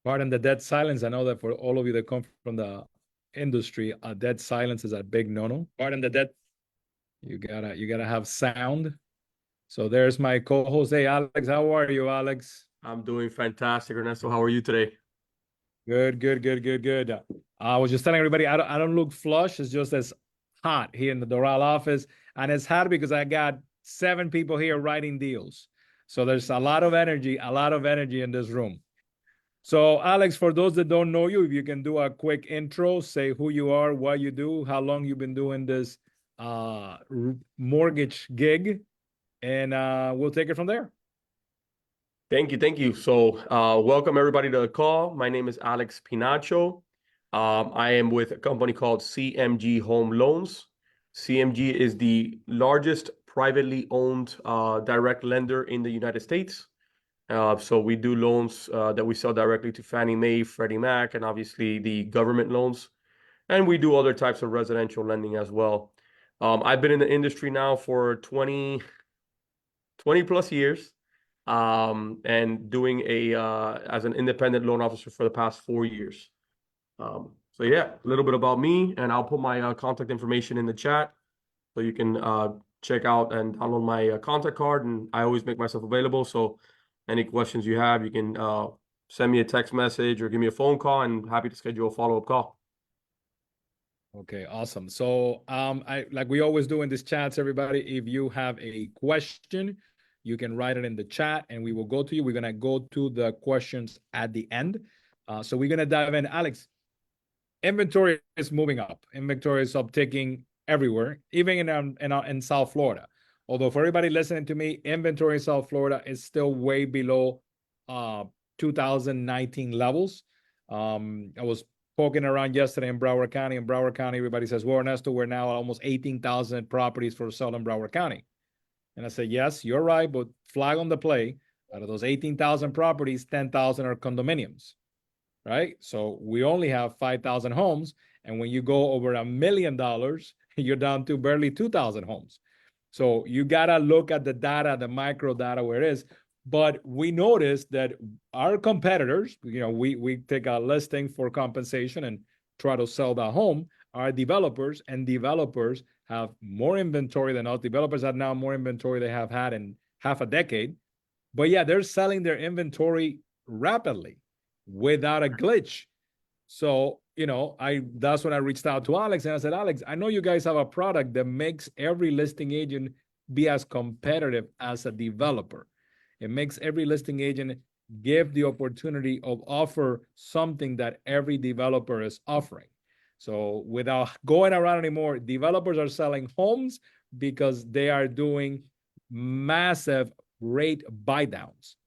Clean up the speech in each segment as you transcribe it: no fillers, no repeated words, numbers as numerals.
Pardon the dead silence. I know that for all of you that come from the industry, a dead silence is a big no-no. Pardon the dead. You gotta have sound. So there's my co-host. Hey, Alex, how are you, Alex? I'm doing fantastic, Ernesto. How are you today? Good, good, good, good, good. I was just telling everybody I don't look flush. It's just as hot here in the Doral office, and it's hot because I got 7 people here writing deals. So there's a lot of energy in this room. So, Alex, for those that don't know you, if you can do a quick intro, say who you are, what you do, how long you've been doing this mortgage gig, and we'll take it from there. Thank you, thank you. So, welcome everybody to the call. My name is Alex Pinacho. I am with a company called CMG Home Loans. CMG is the largest privately owned direct lender in the United States. So we do loans that we sell directly to Fannie Mae, Freddie Mac, and obviously the government loans. And we do other types of residential lending as well. I've been in the industry now for 20 plus years, and doing as an independent loan officer for the past 4 years. So yeah, a little bit about me, and I'll put my contact information in the chat so you can check out and download my contact card, and I always make myself available. So any questions you have, you can send me a text message or give me a phone call, and happy to schedule a follow-up call. Okay, awesome. So, like we always do in these chats, everybody, if you have a question, you can write it in the chat, and we will go to you. We're gonna go to the questions at the end. So we're gonna dive in. Alex, inventory is moving up. Inventory is upticking everywhere, even in South Florida. Although for everybody listening to me, inventory in South Florida is still way below 2019 levels. I was poking around yesterday in Broward County. In Broward County, everybody says, well, Ernesto, we're now at almost 18,000 properties for sale in Broward County. And I said, yes, you're right, but flag on the play. Out of those 18,000 properties, 10,000 are condominiums, right? So we only have 5,000 homes. And when you go over $1 million, you're down to barely 2,000 homes. So you got to look at the data, the micro data where it is. But we noticed that our competitors, we take a listing for compensation and try to sell the home. Our developers have more inventory than us. Developers have now more inventory they have had in half a decade. But yeah, they're selling their inventory rapidly without a glitch. So, that's when I reached out to Alex and I said, Alex, I know you guys have a product that makes every listing agent be as competitive as a developer. It makes every listing agent give the opportunity of offer something that every developer is offering. So without going around anymore, developers are selling homes because they are doing massive rate buy downs.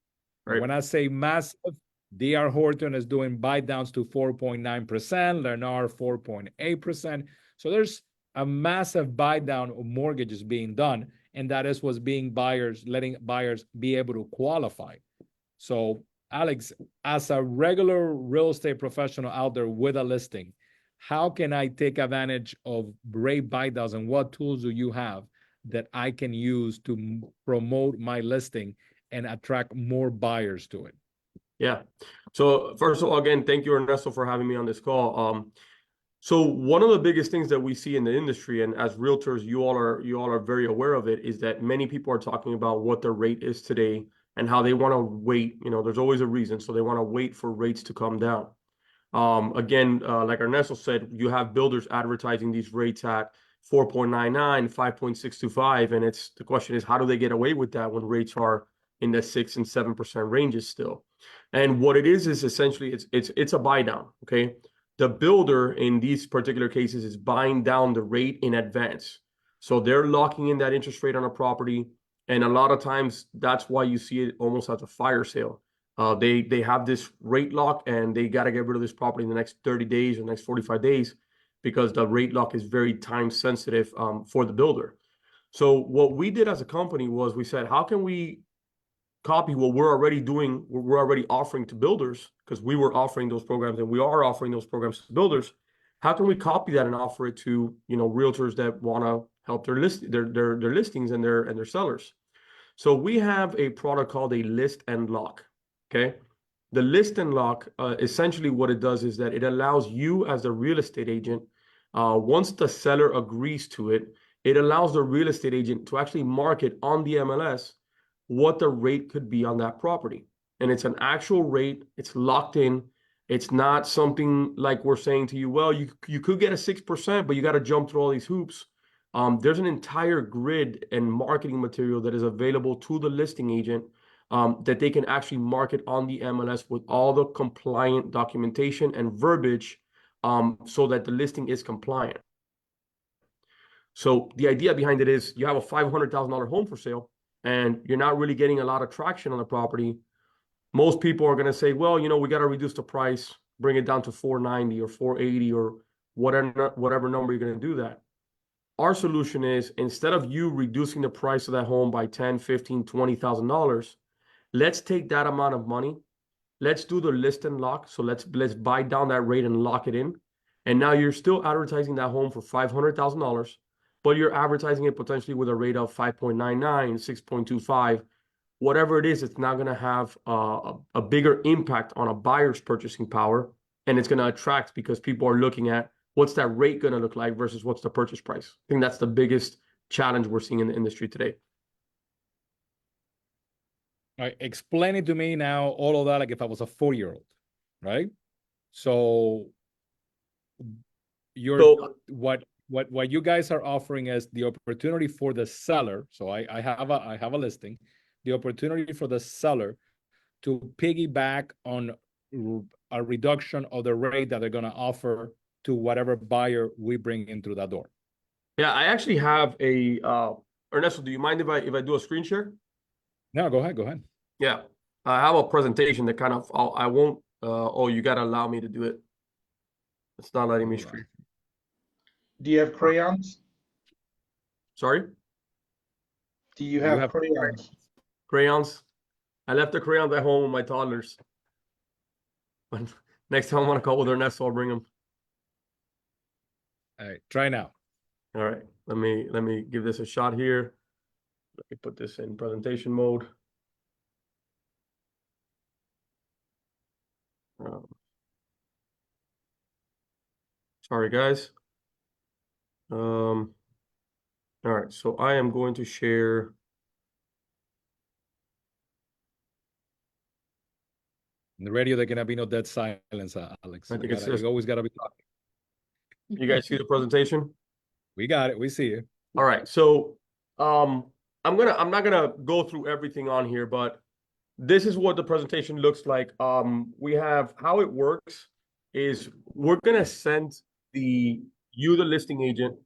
Right. When I say massive, D.R. Horton is doing buy downs to 4.9%, Lennar 4.8%. So there's a massive buy down of mortgages being done, and that is what's being letting buyers be able to qualify. So, Alex, as a regular real estate professional out there with a listing, how can I take advantage of rate buy downs, and what tools do you have that I can use to promote my listing and attract more buyers to it? Yeah. So first of all, again, thank you, Ernesto, for having me on this call. So one of the biggest things that we see in the industry, and as realtors, you all are very aware of it, is that many people are talking about what the rate is today and how they want to wait. There's always a reason, so they want to wait for rates to come down. Again, like Ernesto said, you have builders advertising these rates at 4.99, 5.625, and the question is, how do they get away with that when rates are in the 6 and 7% ranges still? And what it is essentially it's a buy down. Okay, the builder in these particular cases is buying down the rate in advance, so they're locking in that interest rate on a property, and a lot of times that's why you see it almost as a fire sale. They have this rate lock, and they got to get rid of this property in the next 30 days or next 45 days because the rate lock is very time sensitive for the builder. So what we did as a company was we said, how can we copy what we're already doing, what we're already offering to builders, because we were offering those programs and we are offering those programs to builders. How can we copy that and offer it to realtors that want to help their listings and their sellers? So we have a product called a list and lock. Okay, The list and lock, essentially what it does is that it allows you as the real estate agent, once the seller agrees to it, it allows the real estate agent to actually market on the MLS what the rate could be on that property. And it's an actual rate, it's locked in. It's not something like we're saying to you, well, you could get a 6%, but you got to jump through all these hoops. There's an entire grid and marketing material that is available to the listing agent that they can actually market on the MLS with all the compliant documentation and verbiage so that the listing is compliant. So the idea behind it is you have a $500,000 home for sale and you're not really getting a lot of traction on the property. Most people are going to say, well, we got to reduce the price, bring it down to 490 or 480 or whatever number you're going to do that. Our solution is, instead of you reducing the price of that home by $10, $15, $20,000, let's take that amount of money. Let's do the list and lock. So let's buy down that rate and lock it in. And now you're still advertising that home for $500,000, but you're advertising it potentially with a rate of 5.99, 6.25, whatever it is. It's not going to have a bigger impact on a buyer's purchasing power. And it's going to attract, because people are looking at what's that rate going to look like versus what's the purchase price. I think that's the biggest challenge we're seeing in the industry today. All right, explain it to me now, all of that, like if I was a 4-year-old, right? So what you guys are offering is the opportunity for the seller. So I have a listing, the opportunity for the seller to piggyback on a reduction of the rate that they're going to offer to whatever buyer we bring in through that door. Yeah, I actually have a Ernesto, do you mind if I do a screen share? No, go ahead. Yeah, I have a presentation that kind of, I won't, oh, you got to allow me to do it. It's not letting me screen. Do you have crayons? Sorry? Do you have crayons? Crayons? I left the crayons at home with my toddlers. But next time I want to call with Ernesto, I'll bring them. All right, try now. All right, let me give this a shot here. Let me put this in presentation mode. Sorry, guys. All right, so I am going to share. In the radio, there cannot be no dead silence, Alex. I think it's just, you always got to be talking. You guys see the presentation? We got it. We see you. All right, so I'm not gonna go through everything on here, but this is what the presentation looks like. We have, how it works is we're gonna send the listing agent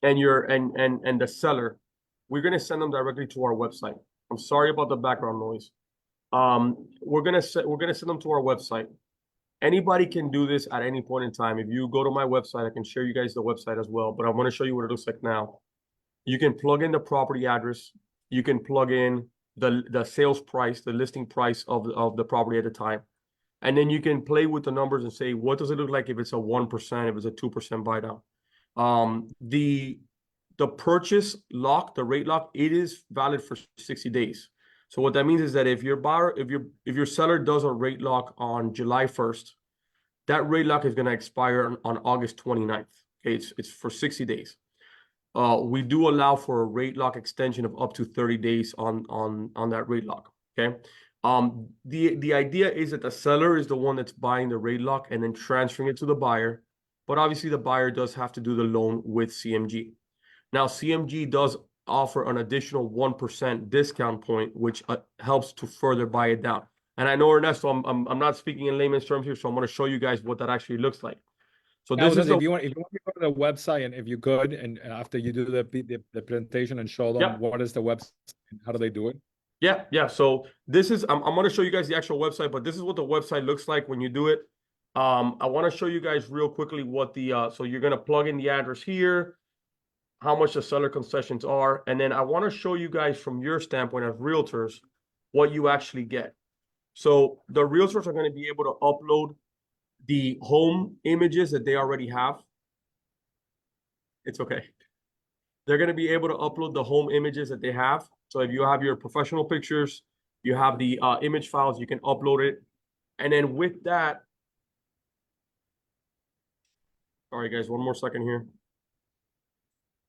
and the seller, we're gonna send them directly to our website. I'm sorry about the background noise. We're gonna send them to our website. Anybody can do this at any point in time. If you go to my website, I can share you guys the website as well, but I'm gonna show you what it looks like now. You can plug in the property address. You can plug in the sales price, the listing price of the property at the time. And then you can play with the numbers and say, what does it look like if it's a 1%, if it's a 2% buy down? The purchase lock, the rate lock, it is valid for 60 days. So what that means is that if your seller does a rate lock on July 1st, that rate lock is going to expire on August 29th. Okay, it's for 60 days. We do allow for a rate lock extension of up to 30 days on that rate lock. Okay. The idea is that the seller is the one that's buying the rate lock and then transferring it to the buyer. But obviously the buyer does have to do the loan with CMG. Now, CMG does offer an additional 1% discount point, which helps to further buy it down. And I know, Ernesto, I'm not speaking in layman's terms here, so I'm going to show you guys what that actually looks like. So now, this is if you want to go to the website, and if you could, and after you do the presentation and show them what is the website, and how do they do it? Yeah. So this is, I'm going to show you guys the actual website, but this is what the website looks like when you do it. I want to show you guys real quickly what so you're going to plug in the address here, how much the seller concessions are. And then I want to show you guys from your standpoint as realtors, what you actually get. So the realtors are going to be able to upload the home images that they already have. It's okay. They're going to be able to upload the home images that they have. So if you have your professional pictures, You have the image files, you can upload it. And then with that, sorry guys, one more second here.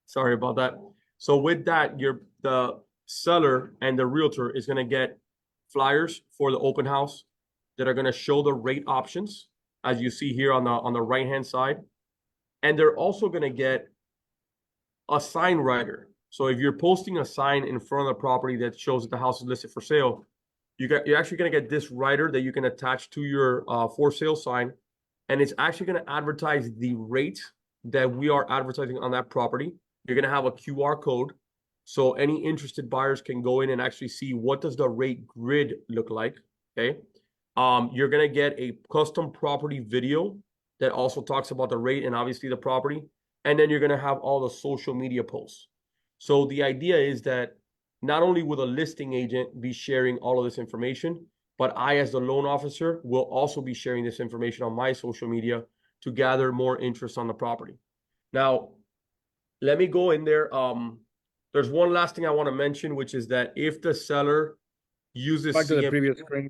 Sorry about that. So with that, the seller and the realtor is going to get flyers for the open house that are going to show the rate options, as you see here on the right-hand side. And they're also going to get a sign writer. So if you're posting a sign in front of the property that shows that the house is listed for sale, you're actually going to get this writer that you can attach to your for sale sign. And it's actually going to advertise the rate that we are advertising on that property. You're going to have a QR code. So any interested buyers can go in and actually see what does the rate grid look like. Okay. You're going to get a custom property video that also talks about the rate and obviously the property. And then you're going to have all the social media posts. So the idea is that not only will the listing agent be sharing all of this information, but I, as the loan officer, will also be sharing this information on my social media to gather more interest on the property. Now, let me go in there. There's one last thing I want to mention, which is that if the seller uses Back to the CMG, previous screen.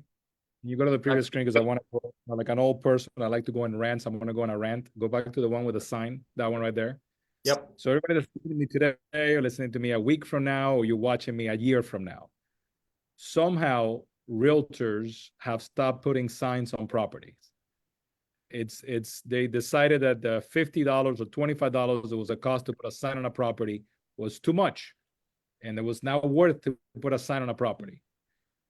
You go to the previous screen because I want to, like an old person, I like to go in rants. I'm going to go on a rant. Go back to the one with the sign, that one right there. Yep. So everybody that's listening to me today or listening to me a week from now, or you're watching me a year from now, somehow realtors have stopped putting signs on properties. They decided that the $50 or $25 it was a cost to put a sign on a property was too much. And it was now worth to put a sign on a property.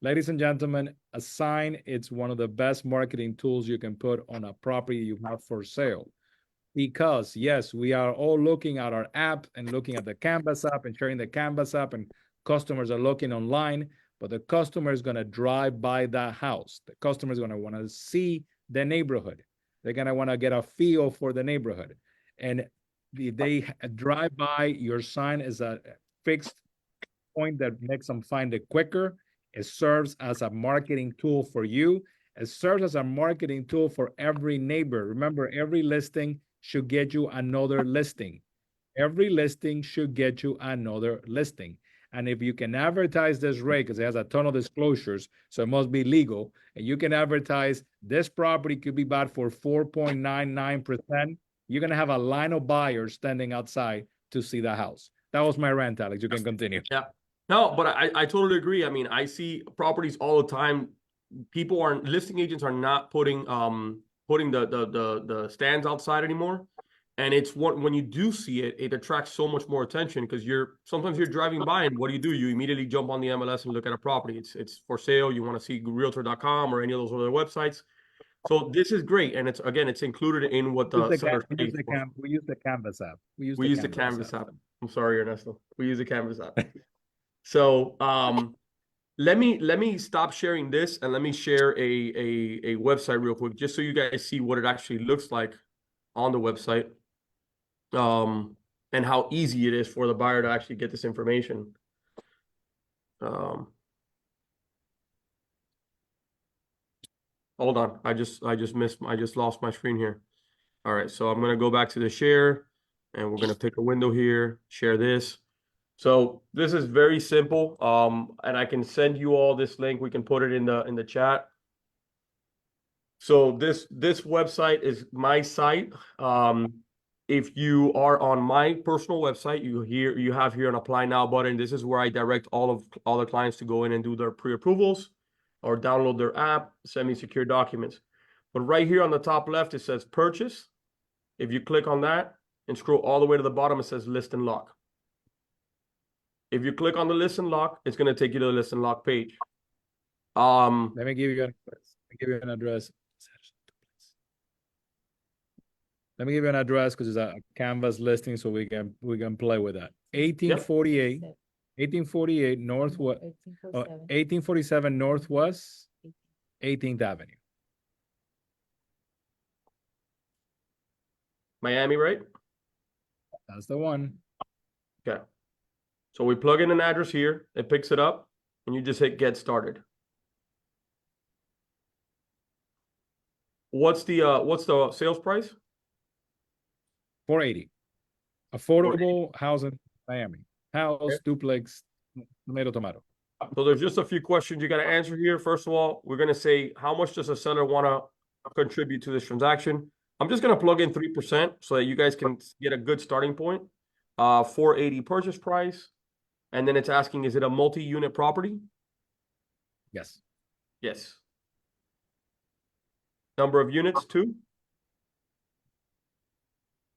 Ladies and gentlemen, a sign, it's one of the best marketing tools you can put on a property you have for sale. Because yes, we are all looking at our app and looking at the Canvas app and sharing the Canvas app, and customers are looking online, but the customer is going to drive by that house. The customer is going to want to see the neighborhood. They're going to want to get a feel for the neighborhood. And they drive by, your sign is a fixed point that makes them find it quicker. It serves as a marketing tool for you. It serves as a marketing tool for every neighbor. Remember, every listing should get you another listing. Every listing should get you another listing. And if you can advertise this rate, because it has a ton of disclosures, so it must be legal, and you can advertise this property could be bought for 4.99%, you're going to have a line of buyers standing outside to see the house. That was my rant, Alex. You can continue. Yeah. No, but I totally agree. I mean, I see properties all the time. Listing agents are not putting the stands outside anymore. And it's when you do see it, it attracts so much more attention because sometimes you're driving by and what do? You immediately jump on the MLS and look at a property. It's for sale. You want to see realtor.com or any of those other websites. So this is great. And it's included in what the seller pays. We use the Canvas app. We use the Canvas app. I'm sorry, Ernesto. We use the Canvas app. So let me stop sharing this and let me share a website real quick, just so you guys see what it actually looks like on the website, and how easy it is for the buyer to actually get this information. Hold on, I just lost my screen here. All right, so I'm gonna go back to the share, and we're gonna pick a window here, share this. So this is very simple, and I can send you all this link. We can put it in the chat. So this website is my site. If you are on my personal website, you have here an apply now button. This is where I direct all the clients to go in and do their pre-approvals or download their app, send me secure documents. But right here on the top left, it says purchase. If you click on that and scroll all the way to the bottom, it says list and lock. If you click on the list and lock, it's going to take you to the list and lock page. Let me give you an address. Let me give you an address because it's a Canvas listing, so we can play with that. 1848 Northwest, 1847 Northwest 18th Avenue. Miami, right? That's the one. Okay. So we plug in an address here, it picks it up, and you just hit get started. What's the sales price? 480. Affordable housing, Miami. House, duplex, tomato. So there's just a few questions you got to answer here. First of all, we're going to say, how much does a seller want to contribute to this transaction? I'm just going to plug in 3% so that you guys can get a good starting point. 480 purchase price. And then it's asking, is it a multi-unit property? Yes. Yes. Number of units, 2?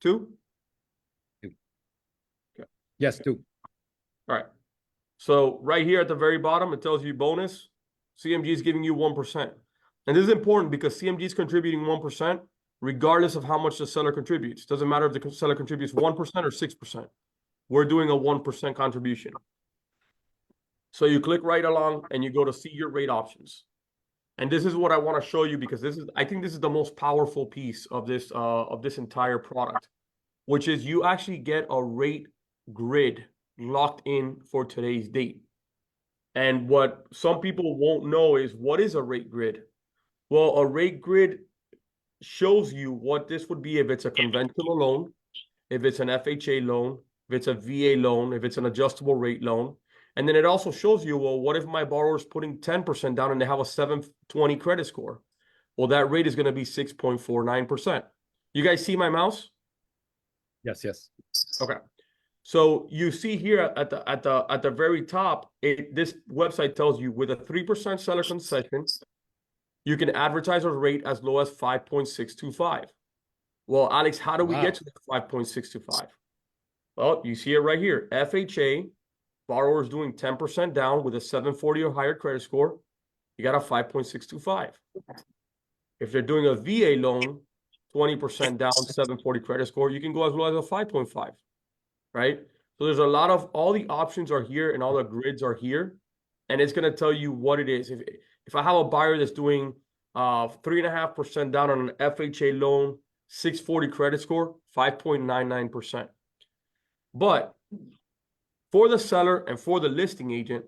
2? Okay. Yes, 2. All right. So right here at the very bottom, it tells you bonus. CMG is giving you 1%. And this is important because CMG is contributing 1% regardless of how much the seller contributes. Doesn't matter if the seller contributes 1% or 6%. We're doing a 1% contribution. So you click right along and you go to see your rate options. And this is what I want to show you because I think this is the most powerful piece of this entire product, which is you actually get a rate grid locked in for today's date. And what some people won't know is, what is a rate grid? Well, a rate grid shows you what this would be if it's a conventional loan, if it's an FHA loan, if it's a VA loan, if it's an adjustable rate loan. And then it also shows you, well, what if my borrower is putting 10% down and they have a 720 credit score? Well, that rate is going to be 6.49%. You guys see my mouse? Yes, yes. Okay. So you see here at the very top, this website tells you with a 3% seller concession, you can advertise a rate as low as 5.625. Well, Alex, how do we get to the 5.625? Well, you see it right here. FHA, borrowers doing 10% down with a 740 or higher credit score, you got a 5.625. If they're doing a VA loan, 20% down, 740 credit score, you can go as low as a 5.5. Right? So there's a lot of, all the options are here and all the grids are here. And it's going to tell you what it is. If I have a buyer that's doing 3.5% down on an FHA loan, 640 credit score, 5.99%. But for the seller and for the listing agent,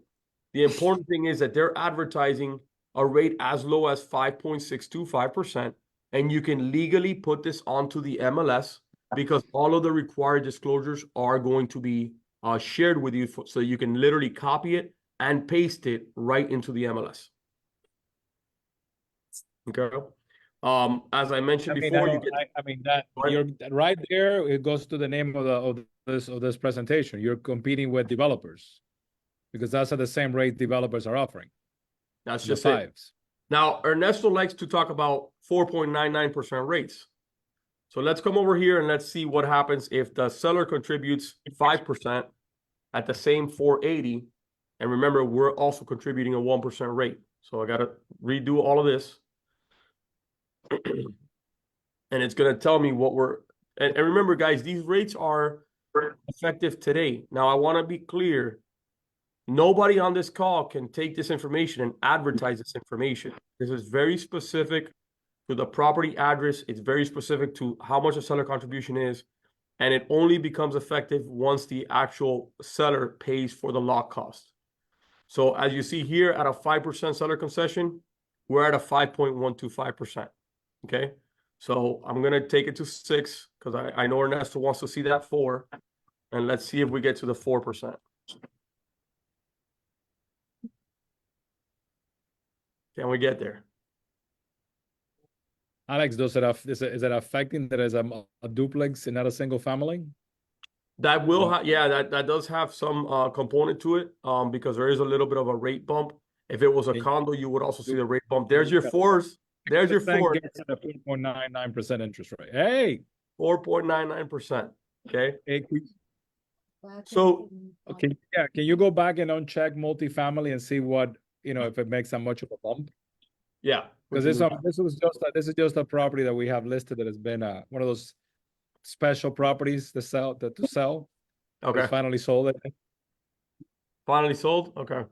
the important thing is that they're advertising a rate as low as 5.625%. And you can legally put this onto the MLS because all of the required disclosures are going to be shared with you so you can literally copy it and paste it right into the MLS. Okay. As I mentioned before, you're right there. It goes to the name of this presentation. You're competing with developers because that's at the same rate developers are offering. That's just it. Now, Ernesto likes to talk about 4.99% rates. So let's come over here and let's see what happens if the seller contributes 5% at the same 480. And remember, we're also contributing a 1% rate. So I got to redo all of this. And it's going to tell me what and remember, guys, these rates are effective today. Now, I want to be clear. Nobody on this call can take this information and advertise this information. This is very specific to the property address. It's very specific to how much a seller contribution is. And it only becomes effective once the actual seller pays for the lock cost. So as you see here at a 5% seller concession, we're at a 5.125%. Okay. So I'm going to take it to 6 because I know Ernesto wants to see that 4. And let's see if we get to the 4%. Can we get there? Alex, is it affecting that as a duplex and not a single family? That will that does have some component to it because there is a little bit of a rate bump. If it was a condo, you would also see the rate bump. There's your 4s. There's your 4. Gets at a 4.99% interest rate. Hey, 4.99%. Okay. Hey, so okay, yeah. Can you go back and uncheck multifamily and see what if it makes that much of a bump? Yeah, because this is just a property that we have listed that has been one of those special properties to sell. Okay, it's finally sold. Finally sold. Okay.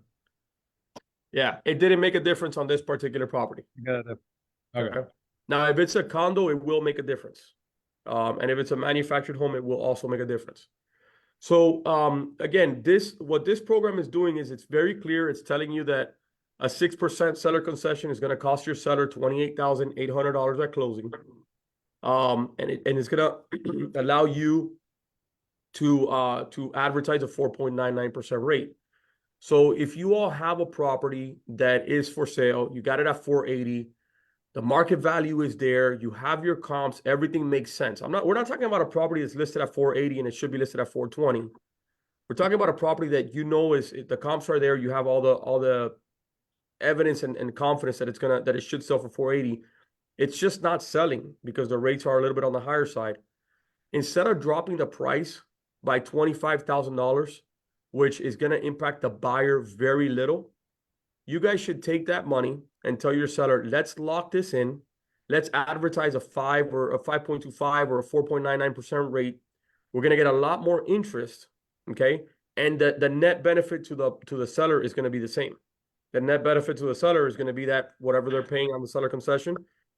Yeah, it didn't make a difference on this particular property. Okay. Now, if it's a condo, it will make a difference, and if it's a manufactured home, it will also make a difference. So again, what this program is doing is it's very clear. It's telling you that a 6% seller concession is going to cost your seller $28,800 at closing. And it's going to allow you to advertise a 4.99% rate. So if you all have a property that is for sale, you got it at 480, the market value is there, you have your comps, everything makes sense. We're not talking about a property that's listed at 480 and it should be listed at 420. We're talking about a property that the comps are there, you have all the evidence and confidence that it should sell for 480. It's just not selling because the rates are a little bit on the higher side. Instead of dropping the price by $25,000, which is going to impact the buyer very little, you guys should take that money and tell your seller, let's lock this in. Let's advertise a 5 or a 5.25 or a 4.99% rate. We're going to get a lot more interest, okay? And the net benefit to the seller is going to be the same. The net benefit to the seller is going to be that whatever they're paying on the seller concession,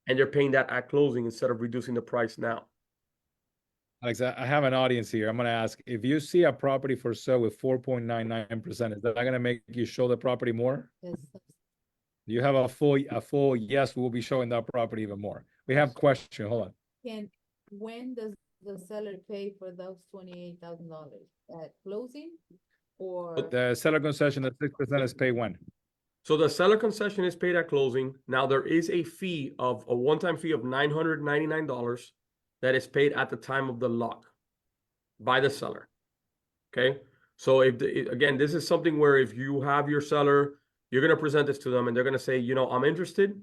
and they're paying that at closing instead of reducing the price now. Alex, I have an audience here. I'm going to ask, if you see a property for sale with 4.99%, is that going to make you show the property more? Yes. You have a full yes, we'll be showing that property even more. We have question. Hold on. When does the seller pay for those $28,000 at closing, or The seller concession, the 6% is paid when? So the seller concession is paid at closing. Now there is a one-time fee of $999 that is paid at the time of the lock by the seller. Okay. So again, this is something where if you have your seller, you're going to present this to them and they're going to say, I'm interested.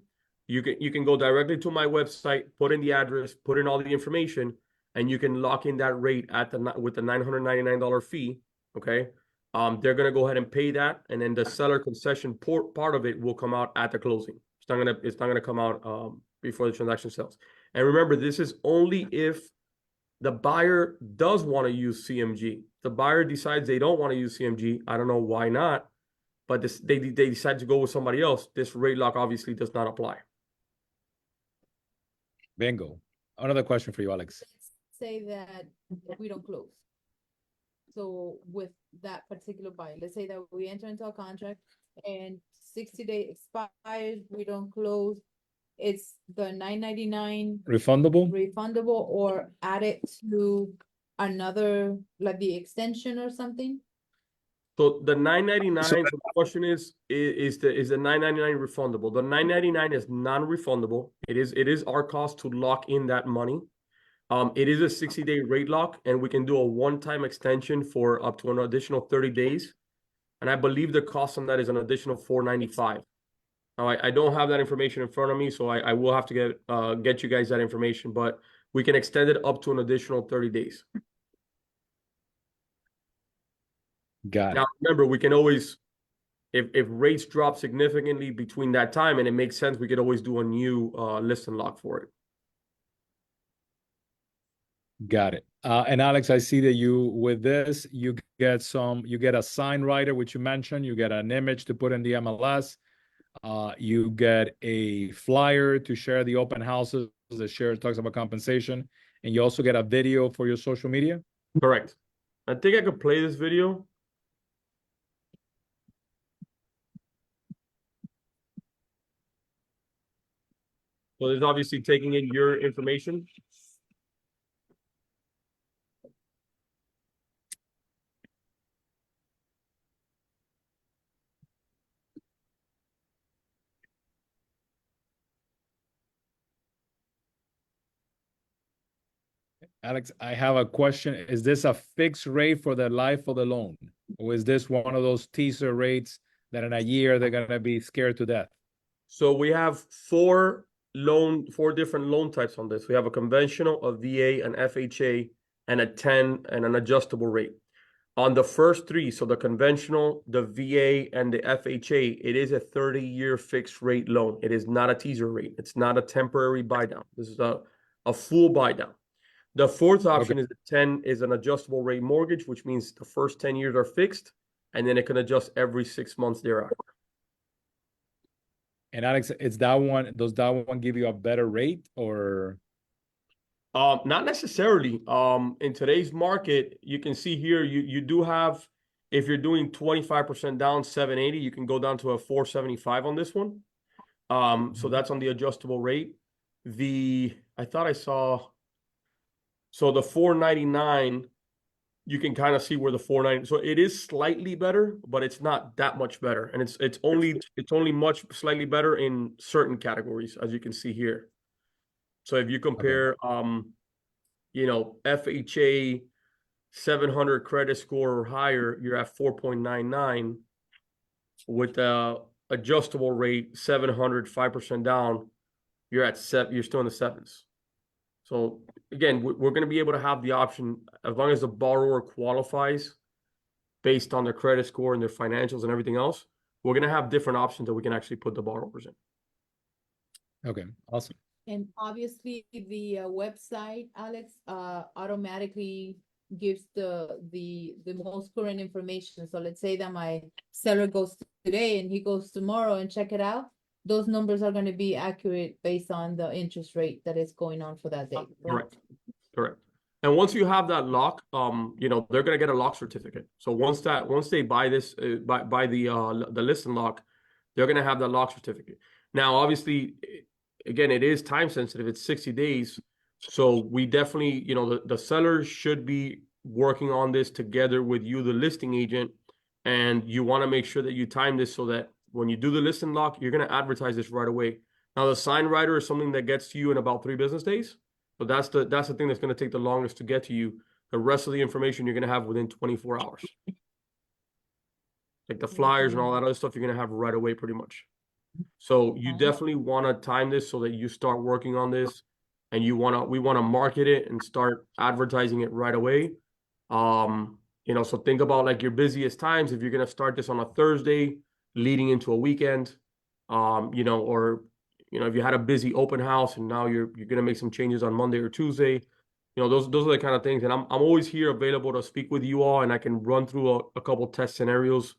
You can go directly to my website, put in the address, put in all the information, and you can lock in that rate with the $999 fee. Okay. They're going to go ahead and pay that. And then the seller concession part of it will come out at the closing. It's not going to come out before the transaction sells. And remember, this is only if the buyer does want to use CMG. The buyer decides they don't want to use CMG. I don't know why not, but they decide to go with somebody else. This rate lock obviously does not apply. Bingo. Another question for you, Alex. let's say that we don't close? So with that particular buyer, let's say that we enter into a contract and 60 days expires, we don't close. It's the $999 refundable or added to another, like the extension or something? So the $999. So the question is the $999 refundable? The $999 is non-refundable. It is our cost to lock in that money. It is a 60-day rate lock, and we can do a one-time extension for up to an additional 30 days. And I believe the cost on that is an additional $495. Now, I don't have that information in front of me, so I will have to get you guys that information, but we can extend it up to an additional 30 days. Got it. Now, remember, we can always, if rates drop significantly between that time and it makes sense, we could always do a new list and lock for it. Got it. And Alex, I see that with this, you get a sign writer, which you mentioned, you get an image to put in the MLS. You get a flyer to share the open houses. The share talks about compensation, and you also get a video for your social media. Correct. I think I could play this video. So it's obviously taking in your information. Alex, I have a question. Is this a fixed rate for the life of the loan? Or is this one of those teaser rates that in a year they're going to be scared to death? So we have four different loan types on this. We have a conventional, a VA, an FHA, and a 10 and an adjustable rate. On the first three, so the conventional, the VA, and the FHA, it is a 30-year fixed rate loan. It is not a teaser rate. It's not a temporary buy down. This is a full buy down. The fourth option is the 10 is an adjustable rate mortgage, which means the first 10 years are fixed, and then it can adjust every 6 months thereafter. And Alex, does that one give you a better rate or? Not necessarily. In today's market, you can see here, you do have, if you're doing 25% down, 780, you can go down to a 475 on this one. So that's on the adjustable rate. I thought I saw, so the 499 you can kind of see where the 490. So it is slightly better, but it's not that much better. And it's only much slightly better in certain categories, as you can see here. So if you compare you know, FHA 700 credit score or higher, you're at 4.99. With the adjustable rate 700, 5% down, you're at you're still in the sevens. So again, we're going to be able to have the option as long as the borrower qualifies based on their credit score and their financials and everything else. We're going to have different options that we can actually put the borrowers in. Okay, awesome. And obviously the website, Alex, automatically gives the most current information. So let's say that my seller goes today and he goes tomorrow and check it out. Those numbers are going to be accurate based on the interest rate that is going on for that day. Right? Correct. Correct. And once you have that lock, you know, they're going to get a lock certificate. So once they buy this, buy the list and lock, they're going to have that lock certificate. Now, obviously, again, it is time sensitive. It's 60 days. So we definitely, you know, the seller should be working on this together with you, the listing agent, and you want to make sure that you time this so that when you do the list and lock, you're going to advertise this right away. Now, the sign writer is something that gets to you in about 3 business days. But that's the thing that's going to take the longest to get to you. The rest of the information you're going to have within 24 hours. Like the flyers and all that other stuff you're going to have right away pretty much. So you definitely want to time this so that you start working on this and we want to market it and start advertising it right away. You know, so think about like your busiest times. If you're going to start this on a Thursday leading into a weekend, you know, or you know, if you had a busy open house and now you're going to make some changes on Monday or Tuesday, you know, those are the kind of things. And I'm always here available to speak with you all, and I can run through a couple test scenarios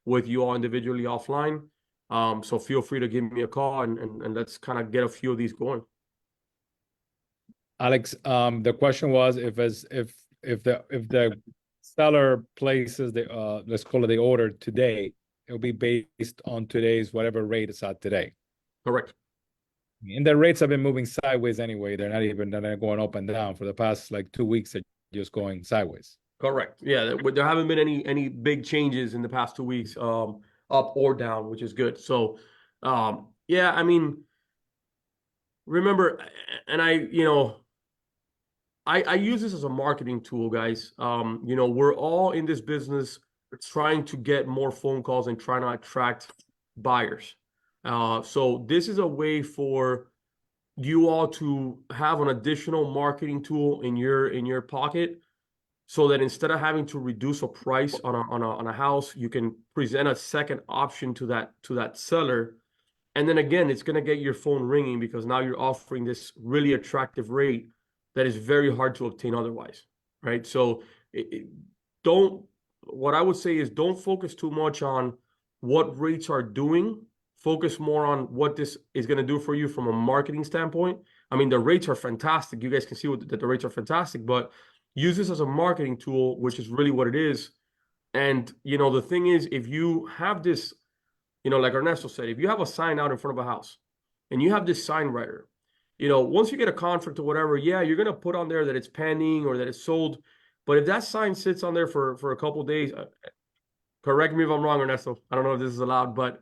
with you all individually offline. So feel free to give me a call and let's kind of get a few of these going. Alex, the question was if the seller places the let's call it the order today, it'll be based on today's whatever rate it's at today. Correct. And the rates have been moving sideways anyway. They're not going up and down for the past like 2 weeks. They're just going sideways. Correct. Yeah, there haven't been any big changes in the past 2 weeks, up or down, which is good. So, yeah, I mean, remember, and I use this as a marketing tool, guys. You know, we're all in this business trying to get more phone calls and trying to attract buyers. So this is a way for you all to have an additional marketing tool in your pocket, so that instead of having to reduce a price on a house, you can present a second option to that seller. And then again, it's going to get your phone ringing because now you're offering this really attractive rate that is very hard to obtain otherwise, right? So what I would say is don't focus too much on what rates are doing. Focus more on what this is going to do for you from a marketing standpoint. I mean, the rates are fantastic. You guys can see that the rates are fantastic, but use this as a marketing tool, which is really what it is. And, you know, the thing is, if you have this, you know, like Ernesto said, if you have a sign out in front of a house and you have this sign writer, you know, once you get a contract or whatever, yeah, you're going to put on there that it's pending or that it's sold. But if that sign sits on there for a couple of days, correct me if I'm wrong, Ernesto, I don't know if this is allowed, but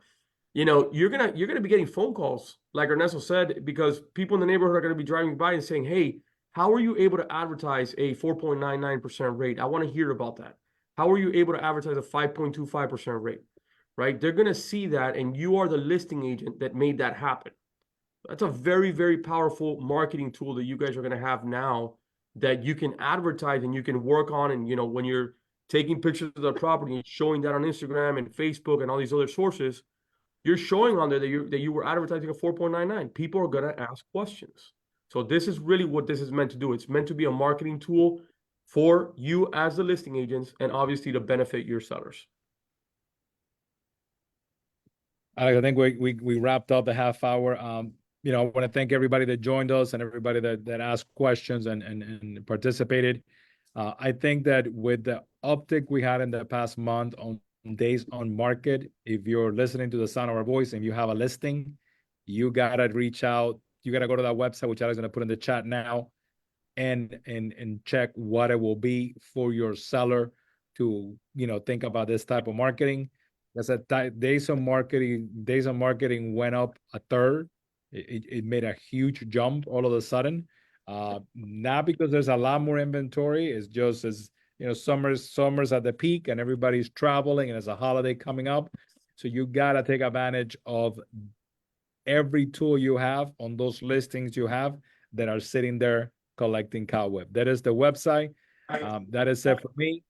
you know, you're gonna be getting phone calls, like Ernesto said, because people in the neighborhood are gonna be driving by and saying, "Hey, how are you able to advertise a 4.99% rate? I want to hear about that. How are you able to advertise a 5.25% rate?" Right? They're gonna see that, and you are the listing agent that made that happen. That's a very, very powerful marketing tool that you guys are gonna have now that you can advertise and you can work on. And you know, when you're taking pictures of the property and showing that on Instagram and Facebook and all these other sources, you're showing on there that you were advertising a 4.99. People are gonna ask questions. So this is really what this is meant to do. It's meant to be a marketing tool for you as the listing agents, and obviously to benefit your sellers. I think we wrapped up the half hour. You know, I want to thank everybody that joined us and everybody that asked questions and participated. I think that with the uptick we had in the past month on days on market, if you're listening to the sound of our voice and you have a listing, you gotta reach out. You gotta go to that website, which I was gonna put in the chat now. and check what it will be for your seller to, think about this type of marketing. That's days on marketing went up a third. It made a huge jump all of a sudden. Not because there's a lot more inventory. It's just as summer's at the peak and everybody's traveling and there's a holiday coming up. So you gotta take advantage of every tool you have on those listings you have that are sitting there collecting cobweb. That is the website. That is it for me.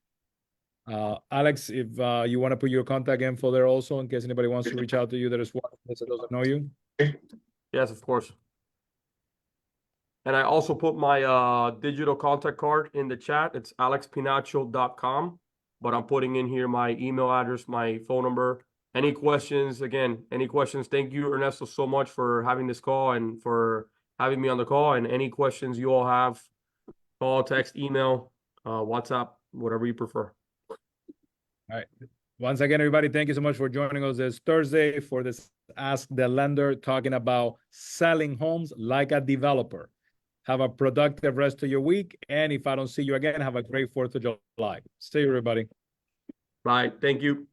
Alex, if you want to put your contact info there also, in case anybody wants to reach out to you that is watching this that doesn't know you. Yes, of course. And I also put my digital contact card in the chat. It's alexpinacho.com. But I'm putting in here my email address, my phone number. Any questions? Again, any questions? Thank you, Ernesto, so much for having this call and for having me on the call. And any questions you all have, call, text, email, WhatsApp, whatever you prefer. All right. Once again, everybody, thank you so much for joining us this Thursday for this Ask the Lender, talking about selling homes like a developer. Have a productive rest of your week. And if I don't see you again, have a great 4th of July. See you, everybody. Bye. Thank you.